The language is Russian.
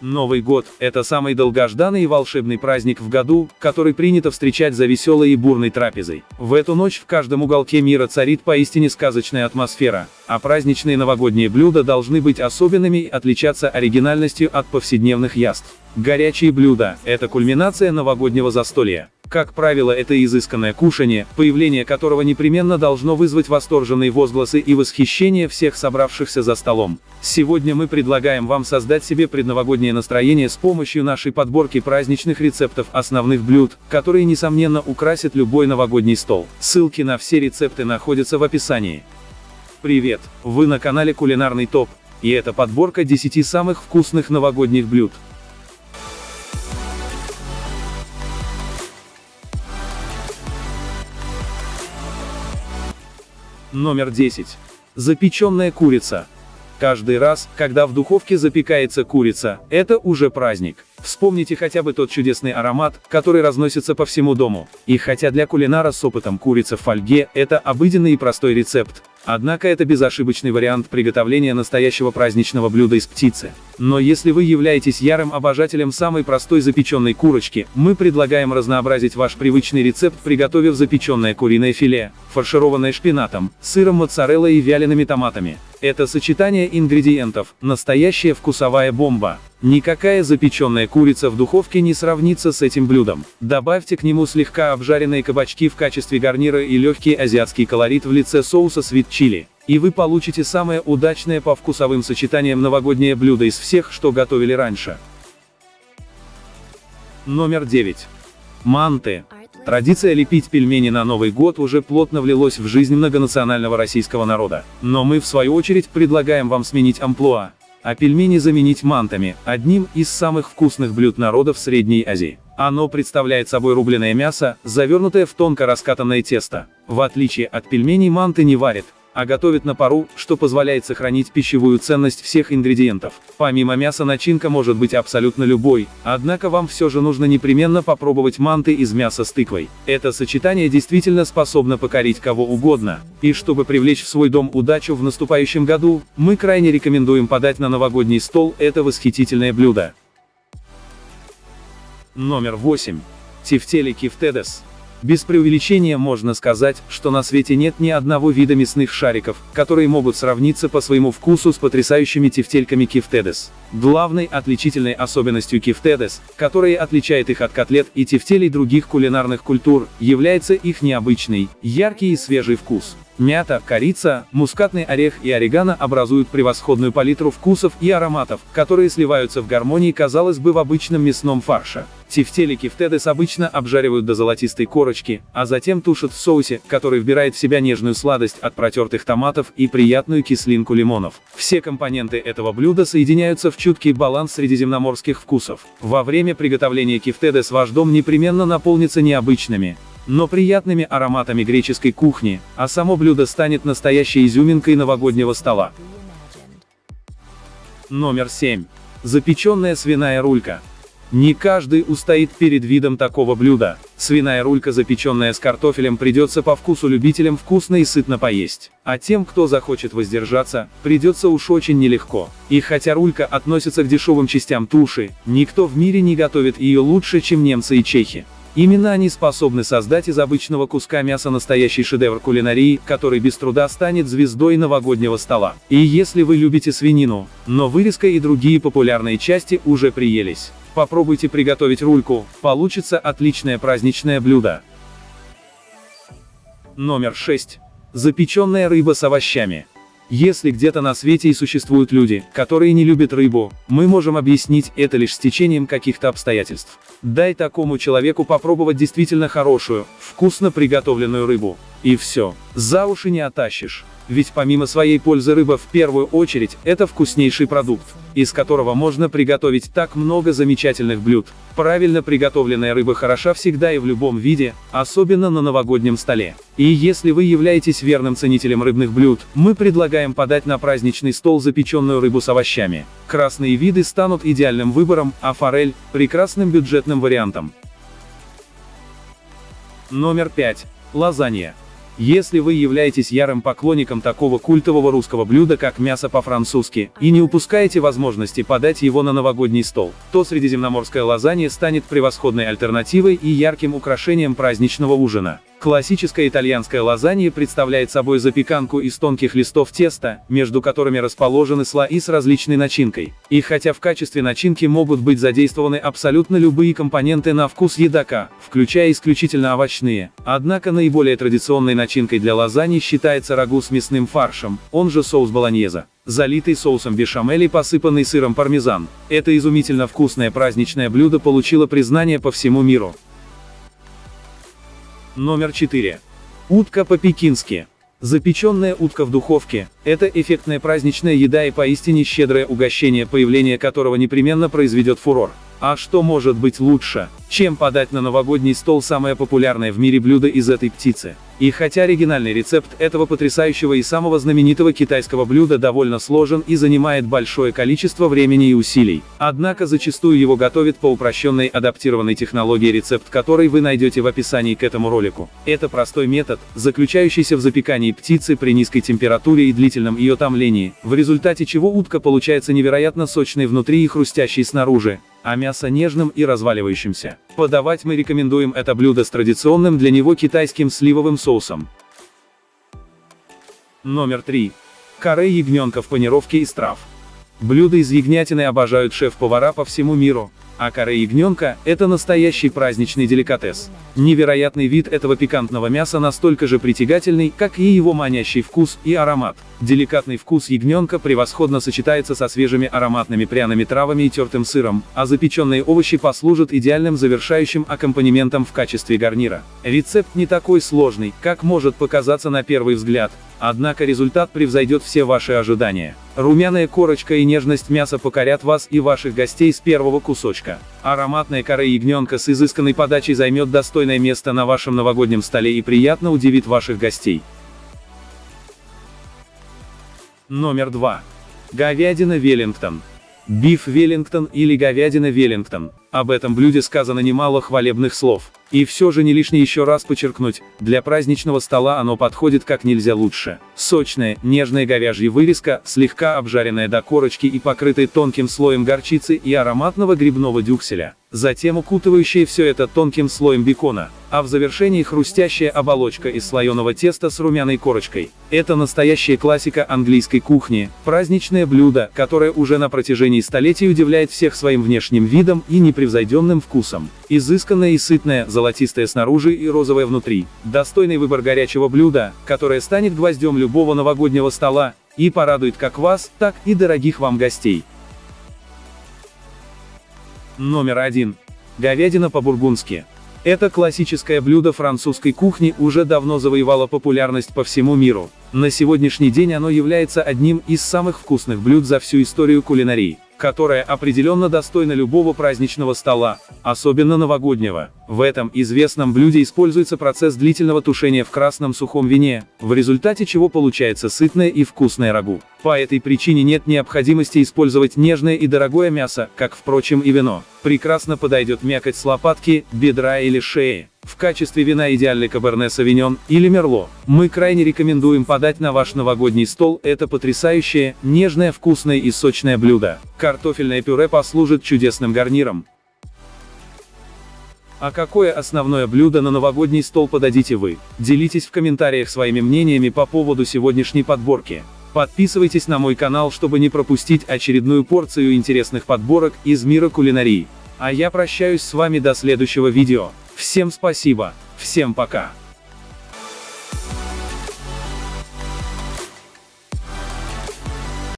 Новый год – это самый долгожданный и волшебный праздник в году, который принято встречать за веселой и бурной трапезой. В эту ночь в каждом уголке мира царит поистине сказочная атмосфера, а праздничные новогодние блюда должны быть особенными и отличаться оригинальностью от повседневных яств. Горячие блюда – это кульминация новогоднего застолья. Как правило, это изысканное кушанье, появление которого непременно должно вызвать восторженные возгласы и восхищение всех собравшихся за столом. Сегодня мы предлагаем вам создать себе предновогоднее настроение с помощью нашей подборки праздничных рецептов основных блюд, которые несомненно украсят любой новогодний стол. Ссылки на все рецепты находятся в описании. Привет! Вы на канале Кулинарный топ, и это подборка 10 самых вкусных новогодних блюд. Номер 10. Запеченная курица. Каждый раз, когда в духовке запекается курица, это уже праздник. Вспомните хотя бы тот чудесный аромат, который разносится по всему дому. И хотя для кулинара с опытом курица в фольге – это обыденный и простой рецепт, однако это безошибочный вариант приготовления настоящего праздничного блюда из птицы. Но если вы являетесь ярым обожателем самой простой запеченной курочки, мы предлагаем разнообразить ваш привычный рецепт, приготовив запеченное куриное филе, фаршированное шпинатом, сыром моцарелла и вялеными томатами. Это сочетание ингредиентов – настоящая вкусовая бомба. Никакая запеченная курица в духовке не сравнится с этим блюдом. Добавьте к нему слегка обжаренные кабачки в качестве гарнира и легкий азиатский колорит в лице соуса sweet chili, и вы получите самое удачное по вкусовым сочетаниям новогоднее блюдо из всех, что готовили раньше. Номер 9. Манты. Традиция лепить пельмени на Новый год уже плотно влилась в жизнь многонационального российского народа. Но мы в свою очередь предлагаем вам сменить амплуа, а пельмени заменить мантами, одним из самых вкусных блюд народов Средней Азии. Оно представляет собой рубленое мясо, завернутое в тонко раскатанное тесто. В отличие от пельменей, манты не варят, а готовят на пару, что позволяет сохранить пищевую ценность всех ингредиентов. Помимо мяса начинка может быть абсолютно любой, однако вам все же нужно непременно попробовать манты из мяса с тыквой. Это сочетание действительно способно покорить кого угодно. И чтобы привлечь в свой дом удачу в наступающем году, мы крайне рекомендуем подать на новогодний стол это восхитительное блюдо. Номер 8. Тефтели кифтедес. Без преувеличения можно сказать, что на свете нет ни одного вида мясных шариков, которые могут сравниться по своему вкусу с потрясающими тефтельками кифтедес. Главной отличительной особенностью кифтедес, которая отличает их от котлет и тефтелей других кулинарных культур, является их необычный, яркий и свежий вкус. Мята, корица, мускатный орех и орегано образуют превосходную палитру вкусов и ароматов, которые сливаются в гармонии, казалось бы, в обычном мясном фарше. Тефтели кифтедес обычно обжаривают до золотистой корочки, а затем тушат в соусе, который вбирает в себя нежную сладость от протертых томатов и приятную кислинку лимонов. Все компоненты этого блюда соединяются в чуткий баланс средиземноморских вкусов. Во время приготовления кифтедес ваш дом непременно наполнится необычными, но приятными ароматами греческой кухни, а само блюдо станет настоящей изюминкой новогоднего стола. Номер 7. Запеченная свиная рулька. Не каждый устоит перед видом такого блюда. Свиная рулька, запеченная с картофелем, придется по вкусу любителям вкусно и сытно поесть. А тем, кто захочет воздержаться, придется уж очень нелегко. И хотя рулька относится к дешевым частям туши, никто в мире не готовит ее лучше, чем немцы и чехи. Именно они способны создать из обычного куска мяса настоящий шедевр кулинарии, который без труда станет звездой новогоднего стола. И если вы любите свинину, но вырезка и другие популярные части уже приелись, попробуйте приготовить рульку, получится отличное праздничное блюдо. Номер 6. Запеченная рыба с овощами. Если где-то на свете и существуют люди, которые не любят рыбу, мы можем объяснить это лишь стечением каких-то обстоятельств. Дай такому человеку попробовать действительно хорошую, вкусно приготовленную рыбу. И все, за уши не оттащишь. Ведь помимо своей пользы рыба в первую очередь это вкуснейший продукт, из которого можно приготовить так много замечательных блюд. Правильно приготовленная рыба хороша всегда и в любом виде, особенно на новогоднем столе. И если вы являетесь верным ценителем рыбных блюд, мы предлагаем подать на праздничный стол запеченную рыбу с овощами. Красные виды станут идеальным выбором, а форель – прекрасным бюджетным вариантом. Номер 5. Лазанья. Если вы являетесь ярым поклонником такого культового русского блюда, как мясо по-французски, и не упускаете возможности подать его на новогодний стол, то средиземноморская лазанья станет превосходной альтернативой и ярким украшением праздничного ужина. Классическая итальянская лазанья представляет собой запеканку из тонких листов теста, между которыми расположены слои с различной начинкой. И хотя в качестве начинки могут быть задействованы абсолютно любые компоненты на вкус едока, включая исключительно овощные, однако наиболее традиционной начинкой для лазаньи считается рагу с мясным фаршем, он же соус болоньезе, залитый соусом бешамель и посыпанный сыром пармезан. Это изумительно вкусное праздничное блюдо получило признание по всему миру. Номер 4. Утка по-пекински. Запеченная утка в духовке – это эффектная праздничная еда и поистине щедрое угощение, появление которого непременно произведет фурор. А что может быть лучше, чем подать на новогодний стол самое популярное в мире блюдо из этой птицы? И хотя оригинальный рецепт этого потрясающего и самого знаменитого китайского блюда довольно сложен и занимает большое количество времени и усилий, однако зачастую его готовят по упрощенной адаптированной технологии, рецепт которой вы найдете в описании к этому ролику. Это простой метод, заключающийся в запекании птицы при низкой температуре и длительном ее томлении, в результате чего утка получается невероятно сочной внутри и хрустящей снаружи, а мясо нежным и разваливающимся. Подавать мы рекомендуем это блюдо с традиционным для него китайским сливовым соусом. Номер 3. Каре ягненка в панировке из трав. Блюда из ягнятины обожают шеф-повара по всему миру, а каре ягненка – это настоящий праздничный деликатес. Невероятный вид этого пикантного мяса настолько же притягательный, как и его манящий вкус и аромат. Деликатный вкус ягненка превосходно сочетается со свежими ароматными пряными травами и тертым сыром, а запеченные овощи послужат идеальным завершающим аккомпанементом в качестве гарнира. Рецепт не такой сложный, как может показаться на первый взгляд, однако результат превзойдет все ваши ожидания. Румяная корочка и нежность мяса покорят вас и ваших гостей с первого кусочка. Ароматная каре ягненка с изысканной подачей займет достойное место на вашем новогоднем столе и приятно удивит ваших гостей. Номер 2. Говядина Веллингтон. Биф Веллингтон или говядина Веллингтон. Об этом блюде сказано немало хвалебных слов. И все же не лишне еще раз подчеркнуть, для праздничного стола оно подходит как нельзя лучше. Сочная, нежная говяжья вырезка, слегка обжаренная до корочки и покрытая тонким слоем горчицы и ароматного грибного дюкселя, затем укутывающая все это тонким слоем бекона, а в завершении хрустящая оболочка из слоеного теста с румяной корочкой. Это настоящая классика английской кухни, праздничное блюдо, которое уже на протяжении столетий удивляет всех своим внешним видом и непревзойденным вкусом. Изысканное и сытное, золотистое снаружи и розовое внутри. Достойный выбор горячего блюда, которое станет гвоздем любого новогоднего стола и порадует как вас, так и дорогих вам гостей. Номер 1. Говядина по-бургундски. Это классическое блюдо французской кухни уже давно завоевало популярность по всему миру. На сегодняшний день оно является одним из самых вкусных блюд за всю историю кулинарии, которая определенно достойна любого праздничного стола, особенно новогоднего. В этом известном блюде используется процесс длительного тушения в красном сухом вине, в результате чего получается сытное и вкусное рагу. По этой причине нет необходимости использовать нежное и дорогое мясо, как, впрочем, и вино. Прекрасно подойдет мякоть с лопатки, бедра или шеи. В качестве вина идеальный Каберне Савиньон или Мерло. Мы крайне рекомендуем подать на ваш новогодний стол это потрясающее, нежное, вкусное и сочное блюдо. Картофельное пюре послужит чудесным гарниром. А какое основное блюдо на новогодний стол подадите вы? Делитесь в комментариях своими мнениями по поводу сегодняшней подборки. Подписывайтесь на мой канал, чтобы не пропустить очередную порцию интересных подборок из мира кулинарии. А я прощаюсь с вами до следующего видео. Всем спасибо, всем пока.